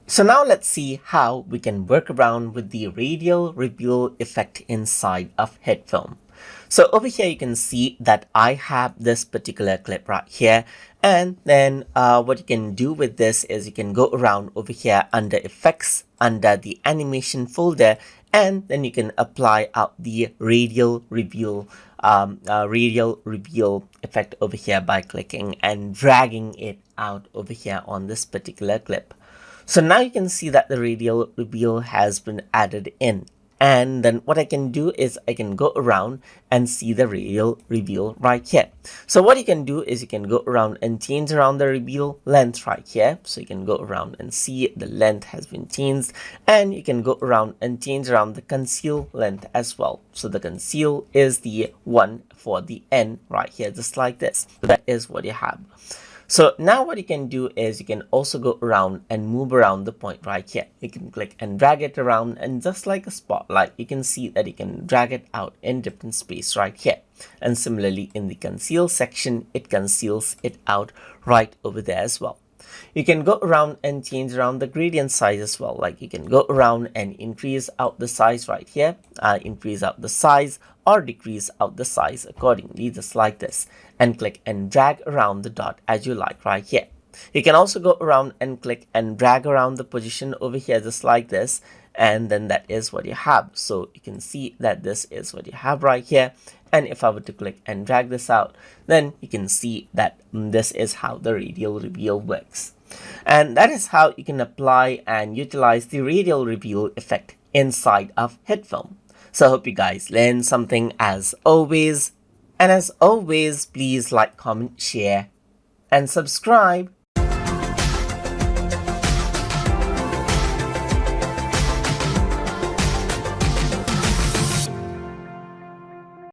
So now let's see how we can work around with the radial reveal effect inside of HitFilm. So over here you can see that I have this particular clip right here, and then what you can do with this is you can go around over here under effects, under the animation folder, and then you can apply out the radial reveal effect over here by clicking and dragging it out over here on this particular clip. So now you can see that the radial reveal has been added in. And then what I can do is I can go around and see the radial reveal right here. So what you can do is you can go around and change around the reveal length right here. So you can go around and see the length has been changed, and you can go around and change around the conceal length as well. So the conceal is the one for the end right here, just like this. So that is what you have. So now what you can do is you can also go around and move around the point right here. You can click and drag it around, and just like a spotlight, you can see that you can drag it out in different space right here. And similarly in the conceal section, it conceals it out right over there as well. You can go around and change around the gradient size as well. Like you can go around and increase out the size right here, increase out the size or decrease out the size accordingly, just like this, and click and drag around the dot as you like right here. You can also go around and click and drag around the position over here just like this, and then that is what you have. So you can see that this is what you have right here. And if I were to click and drag this out, then you can see that this is how the radial reveal works. And that is how you can apply and utilize the radial reveal effect inside of HitFilm. So I hope you guys learned something as always. And as always, please like, comment, share, and subscribe.